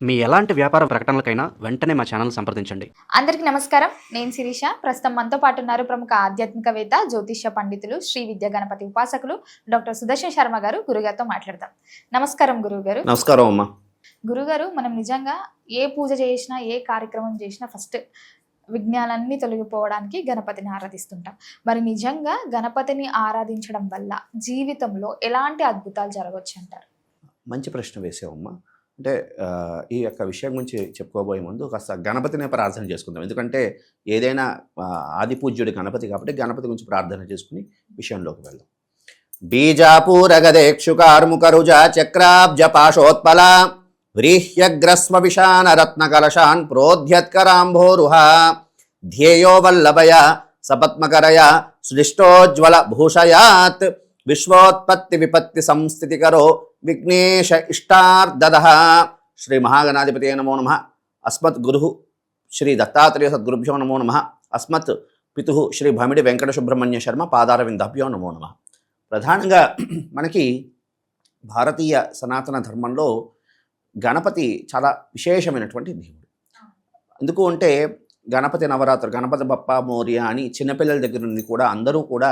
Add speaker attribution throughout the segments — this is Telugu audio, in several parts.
Speaker 1: మీ ఎలాంటి వ్యాపార ప్రకటనలకైనా వెంటనే మా ఛానల్ సంప్రదించండి.
Speaker 2: అందరికీ నమస్కారం. నేను శిరీష. ప్రస్తుతం మనతో పాటు ఉన్నారు ప్రముఖ ఆధ్యాత్మికవేత్త, జ్యోతిష్య పండితులు, శ్రీ విద్యా గణపతి ఉపాసకులు డాక్టర్ సుదర్శన్ శర్మ గారు. గురుగారితో మాట్లాడదాం. నమస్కారం గురుగారు.
Speaker 1: నమస్కారం అమ్మా.
Speaker 2: గురుగారు, మనం నిజంగా ఏ పూజ చేసినా, ఏ కార్యక్రమం చేసినా ఫస్ట్ విఘ్నాలన్నీ తొలగిపోవడానికి గణపతిని ఆరాధిస్తుంటాం. మరి నిజంగా గణపతిని ఆరాధించడం వల్ల జీవితంలో ఎలాంటి అద్భుతాలు జరగవచ్చు అంటారు?
Speaker 3: మంచి ప్రశ్న వేసావమ్మా. అంటే ఈ యొక్క విషయం గురించి చెప్పుకోబోయే ముందు కాస్త గణపతిని ప్రార్థన చేసుకుందాం. ఎందుకంటే ఏదైనా ఆది పూజ్యుడి గణపతి కాబట్టి గణపతి గురించి ప్రార్థన చేసుకుని విషయంలోకి వెళ్దాం. బీజాపూరగదేక్షుకార్ముకరుజ చక్రాబ్జ పాశోత్పల వ్రీహ్యగ్రస్వ విశాన రత్న కలశాన్ ప్రోధ్యత్కరాంభోరుహ ధ్యేయో వల్లభయ సపత్మకరయ సృష్టోజ్వల భూషయాత్ విశ్వోత్పత్తి విపత్తి సంస్థితికరో విఘ్నేశ ఇష్టార్దద. శ్రీ మహాగణాధిపతి నమో నమః. అస్మత్ గురు శ్రీ దత్తాత్రేయ సద్గురుభ్యో నమో నమః. అస్మత్ పితు శ్రీ భమిడి వెంకట సుబ్రహ్మణ్య శర్మ పాదారవిందాభ్యో నమో నమః. ప్రధానంగా మనకి భారతీయ సనాతన ధర్మంలో గణపతి చాలా విశేషమైనటువంటి దేవుడు. ఎందుకు అంటే గణపతి నవరాత్రులు, గణపతి బప్ప మోరియా అని చిన్నపిల్లల దగ్గర నుండి కూడా అందరూ కూడా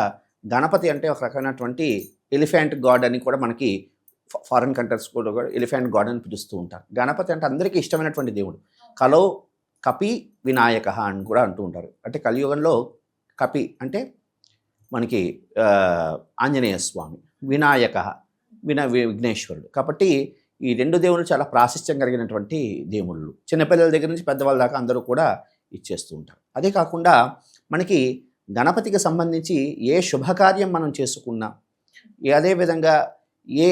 Speaker 3: గణపతి అంటే ఒక రకమైనటువంటి ఎలిఫెంట్ గాడ్ అని కూడా మనకి ఫారిన్ కంట్రీస్ కూడా ఎలిఫెంట్ గాడ్ అని పిలుస్తూ ఉంటారు. గణపతి అంటే అందరికీ ఇష్టమైనటువంటి దేవుడు. కలో కపి వినాయక అని కూడా అంటూ ఉంటారు. అంటే కలియుగంలో కపి అంటే మనకి ఆంజనేయ స్వామి, వినాయక విఘ్నేశ్వరుడు. కాబట్టి ఈ రెండు దేవుళ్ళు చాలా ప్రాశస్త్యం కలిగినటువంటి దేవుళ్ళు. చిన్నపిల్లల దగ్గర నుంచి పెద్దవాళ్ళ దాకా అందరూ కూడా ఇచ్చేస్తూ ఉంటారు. అదే కాకుండా మనకి గణపతికి సంబంధించి ఏ శుభకార్యం మనం చేసుకున్నా, అదేవిధంగా ఏ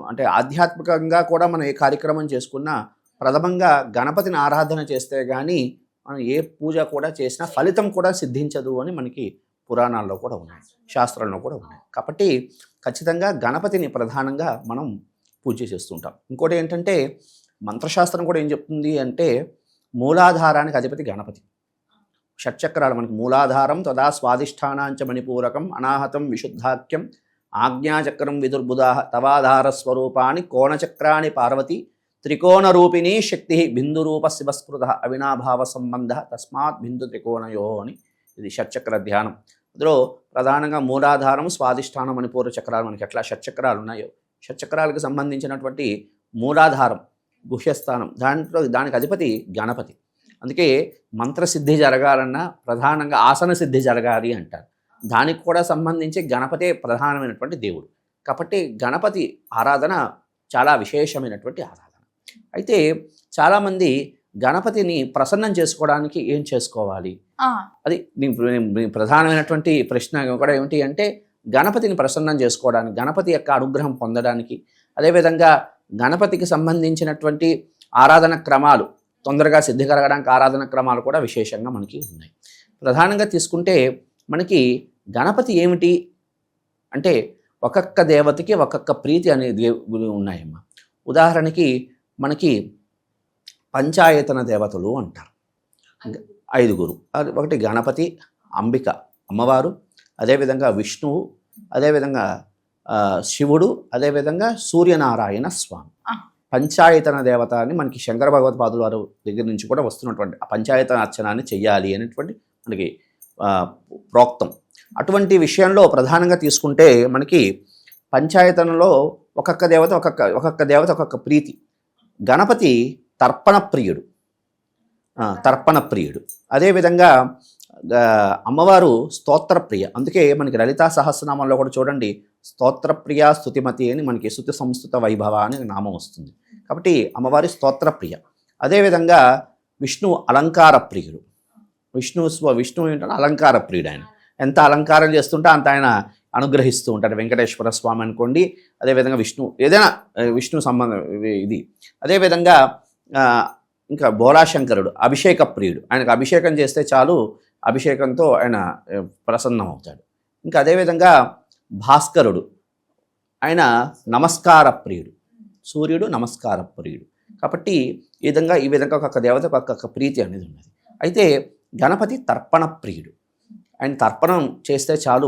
Speaker 3: అంటే ఆధ్యాత్మికంగా కూడా మనం ఏ కార్యక్రమం చేసుకున్నా ప్రథమంగా గణపతిని ఆరాధన చేస్తే కానీ మనం ఏ పూజ కూడా చేసినా ఫలితం కూడా సిద్ధించదు అని మనకి పురాణాల్లో కూడా ఉన్నాయి, శాస్త్రాల్లో కూడా ఉన్నాయి. కాబట్టి ఖచ్చితంగా గణపతిని ప్రధానంగా మనం పూజ చేస్తుంటాం. ఇంకోటి ఏంటంటే మంత్రశాస్త్రం కూడా ఏం చెప్తుంది అంటే మూలాధారానికి అధిపతి గణపతి. షట్చక్రాలు మనకి మూలాధారం తదా స్వాధిష్టానాంచ మణిపూరకం అనాహతం విశుద్ధాఖ్యం ఆజ్ఞాచక్రం విదుర్బుధా తవాధార స్వరూపాన్ని కోణచక్రాన్ని పార్వతి త్రికోణరూపిణీ శక్తి బిందురూప శివస్మృత అవినాభావ సంబంధ తస్మాత్ బిందు త్రికోణయో అని ఇది షట్చక్ర ధ్యానం. అందులో ప్రధానంగా మూలాధారం స్వాధిష్టానం మణిపూర చక్రాలు మనకి ఎట్లా షట్చక్రాలు ఉన్నాయో షట్చక్రాలకు సంబంధించినటువంటి మూలాధారం గుహ్యస్థానం దానికి అధిపతి గణపతి. అందుకే మంత్రసిద్ధి జరగాలన్నా ప్రధానంగా ఆసన సిద్ధి జరగాలి అంటారు. దానికి కూడా సంబంధించి గణపతే ప్రధానమైనటువంటి దేవుడు. కాబట్టి గణపతి ఆరాధన చాలా విశేషమైనటువంటి ఆరాధన. అయితే చాలామంది గణపతిని ప్రసన్నం చేసుకోవడానికి ఏం చేసుకోవాలి, అది ప్రధానమైనటువంటి ప్రశ్న కూడా ఏమిటి అంటే గణపతిని ప్రసన్నం చేసుకోవడానికి, గణపతి యొక్క అనుగ్రహం పొందడానికి, అదేవిధంగా గణపతికి సంబంధించినటువంటి ఆరాధన క్రమాలు తొందరగా సిద్ధి కలగడానికి ఆరాధన క్రమాలు కూడా విశేషంగా మనకి ఉన్నాయి. ప్రధానంగా తీసుకుంటే మనకి గణపతి ఏమిటి అంటే ఒక్కొక్క దేవతకి ఒక్కొక్క ప్రీతి అనేది ఉన్నాయమ్మా. ఉదాహరణకి మనకి పంచాయతన దేవతలు అంటారు, 5. ఒకటి గణపతి, అంబిక అమ్మవారు, అదేవిధంగా విష్ణువు, అదేవిధంగా శివుడు, అదేవిధంగా సూర్యనారాయణ స్వామి. పంచాయతన దేవత అని మనకి శంకర భగవత్పాదుల వారి దగ్గర నుంచి కూడా వస్తున్నటువంటి ఆ పంచాయతన అర్చనాన్ని చెయ్యాలి అనేటువంటి మనకి ప్రోక్తం. అటువంటి విషయంలో ప్రధానంగా తీసుకుంటే మనకి పంచాయతనలో ఒక్కొక్క దేవత ఒక్కొక్క ప్రీతి. గణపతి తర్పణ ప్రియుడు. అదేవిధంగా అమ్మవారు స్తోత్రప్రియ. అందుకే మనకి లలితా సహస్రనామంలో కూడా చూడండి స్తోత్రప్రియ స్తుతిమతి అని మనకి స్తుతి సంస్కృత వైభవ అని నామం వస్తుంది. కాబట్టి అమ్మవారి స్తోత్రప్రియ. అదేవిధంగా విష్ణువు అలంకార ప్రియుడు. విష్ణువు ఏంటంటే అలంకార ప్రియుడు. ఆయన ఎంత అలంకారం చేస్తుంటే అంత ఆయన అనుగ్రహిస్తూ ఉంటాడు. వెంకటేశ్వర స్వామి అనుకోండి, అదేవిధంగా ఏదైనా విష్ణు సంబంధం ఇది. అదేవిధంగా ఇంకా బోళాశంకరుడు అభిషేక ప్రియుడు. ఆయనకు అభిషేకం చేస్తే చాలు, అభిషేకంతో ఆయన ప్రసన్నం అవుతాడు. ఇంకా అదేవిధంగా భాస్కరుడు, ఆయన నమస్కార ప్రియుడు. సూర్యుడు నమస్కార ప్రియుడు. కాబట్టి ఈ విధంగా ఒక్కొక్క దేవతకు ఒక్కొక్క ప్రీతి అనేది ఉన్నది. అయితే గణపతి తర్పణ ప్రియుడు. ఆయన తర్పణం చేస్తే చాలు.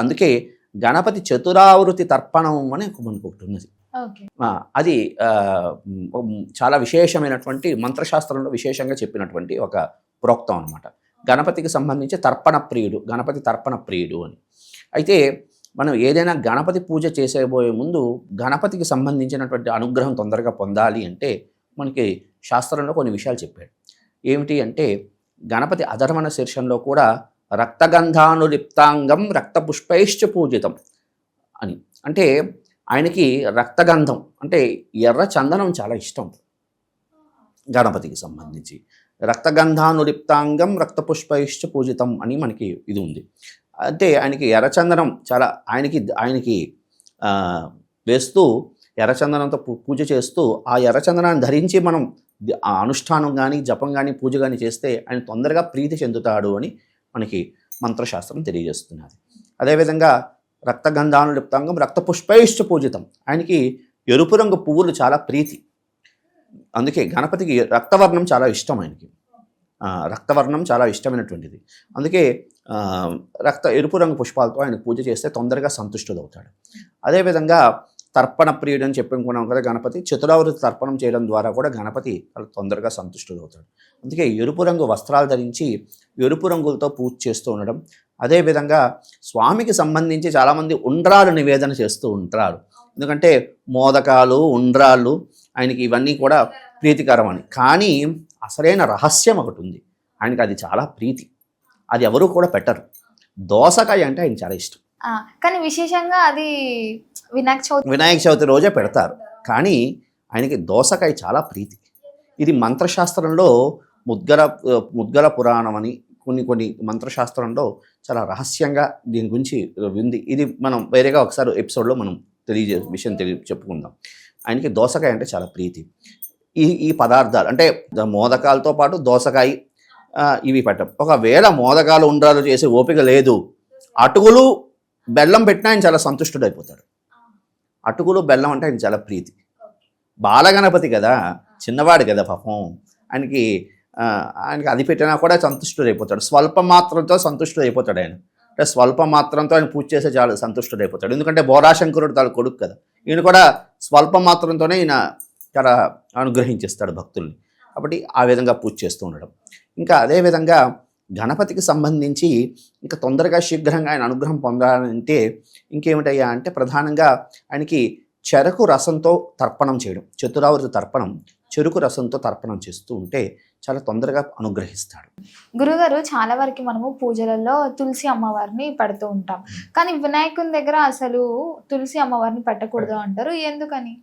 Speaker 3: అందుకే గణపతి చతురావృతి తర్పణం అని మనకు ఒకటి ఉన్నది.
Speaker 2: ఓకే.
Speaker 3: అది చాలా విశేషమైనటువంటి మంత్రశాస్త్రంలో విశేషంగా చెప్పినటువంటి ఒక ప్రోక్తం అనమాట. గణపతికి సంబంధించి తర్పణ ప్రియుడు, గణపతి తర్పణ ప్రియుడు అని. అయితే మనం ఏదైనా గణపతి పూజ చేసేబోయే ముందు గణపతికి సంబంధించినటువంటి అనుగ్రహం తొందరగా పొందాలి అంటే మనకి శాస్త్రంలో కొన్ని విషయాలు చెప్పాడు. ఏమిటి అంటే గణపతి అధర్వణ శీర్షంలో కూడా రక్తగంధానులిప్తాంగం రక్తపుష్పైశ్చ పూజితం అని. అంటే ఆయనకి రక్తగంధం అంటే ఎర్ర చందనం చాలా ఇష్టం గణపతికి సంబంధించి. రక్తగంధానులిప్తాంగం రక్తపుష్పైశ్చ పూజితం అని మనకి ఇది ఉంది. అంటే ఆయనకి ఎర్రచందనం చాలా ఆయనకి వేస్తూ ఎర్రచందనంతో పూజ చేస్తూ ఆ ఎర్రచందనాన్ని ధరించి మనం ఆ అనుష్ఠానం కానీ జపం కానీ పూజ కానీ చేస్తే ఆయన తొందరగా ప్రీతి చెందుతాడు అని మనకి మంత్రశాస్త్రం తెలియజేస్తున్నది. అదేవిధంగా రక్తగంధానులిప్తాంగం రక్తపుష్పైశ్చ పూజితం, ఆయనకి ఎరుపు రంగు పువ్వులు చాలా ప్రీతి. అందుకే గణపతికి రక్తవర్ణం చాలా ఇష్టం. ఆయనకి రక్తవర్ణం చాలా ఇష్టమైనటువంటిది. అందుకే ఎరుపు రంగు పుష్పాలతో ఆయన పూజ చేస్తే తొందరగా సంతుష్టుడవుతాడు. అదేవిధంగా తర్పణ ప్రియుడు అని చెప్పుకున్నాం కదా గణపతి. చతురావృతి తర్పణం చేయడం ద్వారా కూడా గణపతి తొందరగా సంతుష్టుడవుతాడు. అందుకే ఎరుపు రంగు వస్త్రాలు ధరించి ఎరుపు రంగులతో పూజ చేస్తూ ఉండడం. అదేవిధంగా స్వామికి సంబంధించి చాలామంది ఉండ్రాలు నివేదన చేస్తూ ఉంటారు. ఎందుకంటే మోదకాలు ఉండ్రాళ్ళు ఆయనకి ఇవన్నీ కూడా ప్రీతికరం అని. కానీ అసలైన రహస్యం ఒకటి ఉంది, ఆయనకి అది చాలా ప్రీతి. అది ఎవరు కూడా పెట్టరు. దోసకాయ అంటే ఆయన చాలా ఇష్టం.
Speaker 2: కానీ విశేషంగా అది వినాయక
Speaker 3: చవితి రోజే పెడతారు. కానీ ఆయనకి దోసకాయ చాలా ప్రీతి. ఇది మంత్రశాస్త్రంలో ముద్గల పురాణం అని కొన్ని మంత్రశాస్త్రంలో చాలా రహస్యంగా దీని గురించి ఉంది. ఇది మనం వేరేగా ఒకసారి ఎపిసోడ్లో మనం చెప్పుకుందాం. ఆయనకి దోసకాయ అంటే చాలా ప్రీతి. ఈ పదార్థాలు అంటే మోదకాలతో పాటు దోసకాయ ఇవి పెట్టం. ఒకవేళ మోదకాలు ఉండ్రాలు చేసే ఓపిక లేదు, అటుకులు బెల్లం పెట్టినా ఆయన చాలా సంతుష్టుడైపోతాడు. అటుకులు బెల్లం అంటే ఆయన చాలా ప్రీతి. బాలగణపతి కదా, చిన్నవాడు కదా పాపం, ఆయనకి అది పెట్టినా కూడా సంతుష్టుడైపోతాడు. స్వల్ప మాత్రంతో సంతుష్టుడైపోతాడు ఆయన. అంటే స్వల్ప మాత్రంతో ఆయన పూజ చేసే చాలా సంతుష్టుడైపోతాడు. ఎందుకంటే బోరాశంకరుడు తాను కొడుకు కదా, ఈయన కూడా స్వల్ప మాత్రంతోనే ఈయన చాలా అనుగ్రహించేస్తాడు భక్తుల్ని. కాబట్టి ఆ విధంగా పూజ చేస్తూ ఉండడం. ఇంకా అదేవిధంగా గణపతికి సంబంధించి ఇంకా తొందరగా శీఘ్రంగా ఆయన అనుగ్రహం పొందాలంటే ఇంకేమిటయ్యా అంటే ప్రధానంగా ఆయనకి చెరకు రసంతో తర్పణం చేయడం, చతురావృతి తర్పణం చెరుకు రసంతో తర్పణం చేస్తూ ఉంటే చాలా తొందరగా అనుగ్రహిస్తాడు.
Speaker 2: గురుగారు, చాలా వరకు మనము పూజలలో తులసి అమ్మవారిని పెడుతూ ఉంటాం, కానీ వినాయకుని దగ్గర అసలు తులసి అమ్మవారిని పెట్టకూడదు అంటారు. ఎందుకని?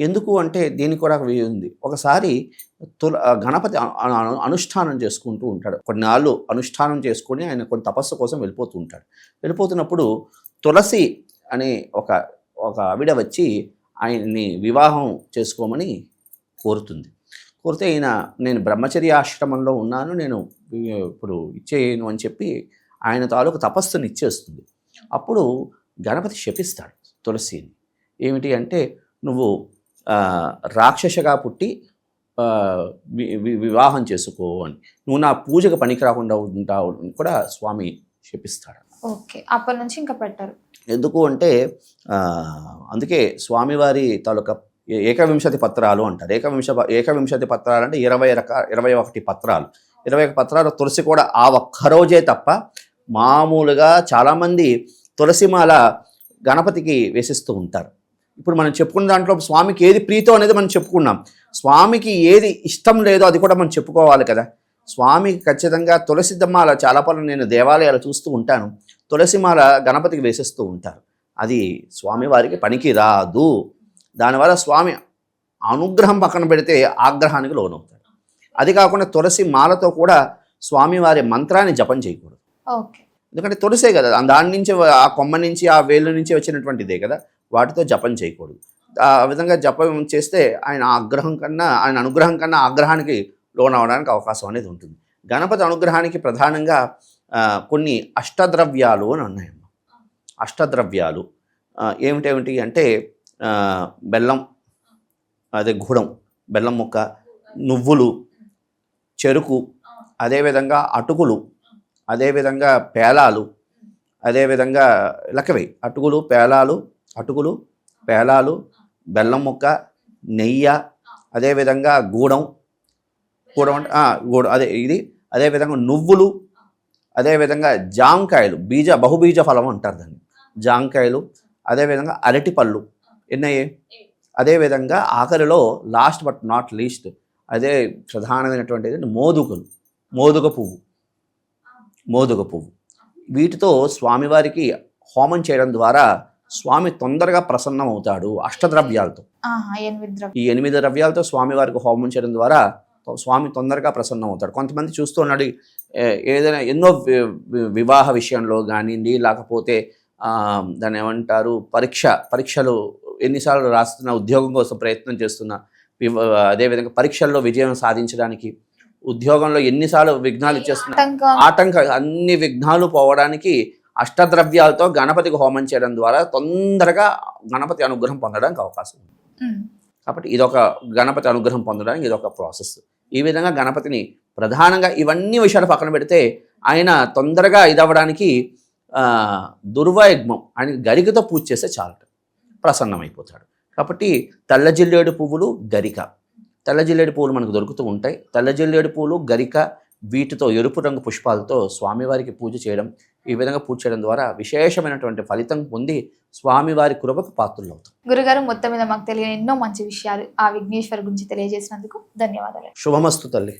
Speaker 3: ఎందుకు అంటే దీనికి కూడా ఉంది. ఒకసారి గణపతి అనుష్ఠానం చేసుకుంటూ ఉంటాడు. కొన్నాళ్ళు అనుష్ఠానం చేసుకొని ఆయన కొన్ని తపస్సు కోసం వెళ్ళిపోతూ ఉంటాడు. వెళ్ళిపోతున్నప్పుడు తులసి అనే ఒక ఆవిడ వచ్చి ఆయన్ని వివాహం చేసుకోమని కోరుతుంది. కోరితే ఈయన నేను బ్రహ్మచర్య ఆశ్రమంలో ఉన్నాను, నేను ఇప్పుడు ఇచ్చేయను అని చెప్పి ఆయన తాలూకు తపస్సుని ఇచ్చేస్తుంది. అప్పుడు గణపతి శపిస్తాడు తులసిని. ఏమిటి అంటే నువ్వు రాక్షసగా పుట్టి వివాహం చేసుకో అని, నువ్వు నా పూజకు పనికి రాకుండా ఉంటావు అని కూడా స్వామి శపిస్తాడు.
Speaker 2: ఓకే, అప్పటి నుంచి ఇంకా పెట్టారు.
Speaker 3: ఎందుకు అంటే అందుకే స్వామివారి తాలూకా ఏకవింశతి పత్రాలు అంటారు. ఏకవింశతి పత్రాలు అంటే 21 పత్రాలు. 21 పత్రాలు తులసి కూడా ఆ ఒక్కరోజే తప్ప మామూలుగా చాలామంది తులసిమాల గణపతికి వేసిస్తూ ఉంటారు. ఇప్పుడు మనం చెప్పుకున్న దాంట్లో స్వామికి ఏది ప్రీతో అనేది మనం చెప్పుకున్నాం. స్వామికి ఏది ఇష్టం లేదో అది కూడా మనం చెప్పుకోవాలి కదా. స్వామికి ఖచ్చితంగా తులసిమాల చాలా పనులు నేను దేవాలయాలు చూస్తూ ఉంటాను, తులసిమాల గణపతికి వేసేస్తూ ఉంటారు. అది స్వామివారికి పనికి రాదు. దానివల్ల స్వామి అనుగ్రహం పక్కన పెడితే ఆగ్రహానికి లోనవుతాడు. అది కాకుండా తులసి మాలతో కూడా స్వామివారి మంత్రాన్ని జపం చేయకూడదు. ఎందుకంటే తులసే కదా, దాని నుంచి ఆ కొమ్మ నుంచి ఆ వేలు నుంచి వచ్చినటువంటిదే కదా, వాటితో జపం చేయకూడదు. ఆ విధంగా జపం చేస్తే ఆయన అనుగ్రహం కన్నా ఆగ్రహానికి లోనవడానికి అవకాశం అనేది ఉంటుంది. గణపతి అనుగ్రహానికి ప్రధానంగా కొన్ని అష్టద్రవ్యాలు అని ఉన్నాయమ్మ. అష్టద్రవ్యాలు ఏమిటి అంటే బెల్లం, అదే గుడం, బెల్లం ముక్క, నువ్వులు, చెరుకు, అదేవిధంగా అటుకులు, అదేవిధంగా పేలాలు, అదేవిధంగా లెక్కవి అటుకులు పేలాలు, బెల్లం ముక్క, నెయ్యి, అదేవిధంగా గూడం అంటే గూడం అదేవిధంగా నువ్వులు, అదేవిధంగా జాంకాయలు, బహుబీజ ఫలం అంటారు దాన్ని, జాంకాయలు, అదేవిధంగా అరటిపళ్ళు ఎన్నయ్యే. అదేవిధంగా ఆఖరిలో లాస్ట్ బట్ నాట్ లీస్ట్ అదే ప్రధానమైనటువంటిది మోదుగ పువ్వు. వీటితో స్వామివారికి హోమం చేయడం ద్వారా స్వామి తొందరగా ప్రసన్నం అవుతాడు. అష్టద్రవ్యాలతో, ఈ 8 ద్రవ్యాలతో స్వామివారికి హోమం చేయడం ద్వారా స్వామి తొందరగా ప్రసన్నం అవుతాడు. కొంతమంది చూస్తూ ఉన్నాడు ఏదైనా ఎన్నో వివాహ విషయంలో కానివ్వండి, లేకపోతే దాన్ని ఏమంటారు పరీక్షలు ఎన్నిసార్లు రాస్తున్నా, ఉద్యోగం కోసం ప్రయత్నం చేస్తున్నా, అదేవిధంగా పరీక్షల్లో విజయం సాధించడానికి, ఉద్యోగంలో ఎన్నిసార్లు విఘ్నాలు ఇచ్చేస్తున్నా, అన్ని విఘ్నాలు పోవడానికి అష్టద్రవ్యాలతో గణపతికి హోమం చేయడం ద్వారా తొందరగా గణపతి అనుగ్రహం పొందడానికి అవకాశం ఉంది. కాబట్టి ఇదొక గణపతి అనుగ్రహం పొందడానికి ఇదొక ప్రాసెస్. ఈ విధంగా గణపతిని ప్రధానంగా ఇవన్నీ విషయాలు పక్కన పెడితే ఆయన తొందరగా ఇదవ్వడానికి దుర్వాయుగ్మం ఆయన గరికతో పూజ చేస్తే చాలట, ప్రసన్నమైపోతాడు. కాబట్టి తెల్ల జిల్లేడు పువ్వులు, గరిక, తెల్ల జిల్లేడు పువ్వులు మనకు దొరుకుతూ ఉంటాయి. తెల్ల జిల్లేడు పువ్వులు, గరిక, వీటితో ఎరుపు రంగు పుష్పాలతో స్వామివారికి పూజ చేయడం, ఈ విధంగా పూజ చేయడం ద్వారా విశేషమైనటువంటి ఫలితం పొంది స్వామివారి కృపకు పాత్రలు అవుతాం.
Speaker 2: గురుగారు, మొత్తం మీద మాకు తెలియని ఎన్నో మంచి విషయాలు ఆ విఘ్నేశ్వర్ గురించి తెలియజేసినందుకు ధన్యవాదాలు.
Speaker 3: శుభమస్తు తల్లి.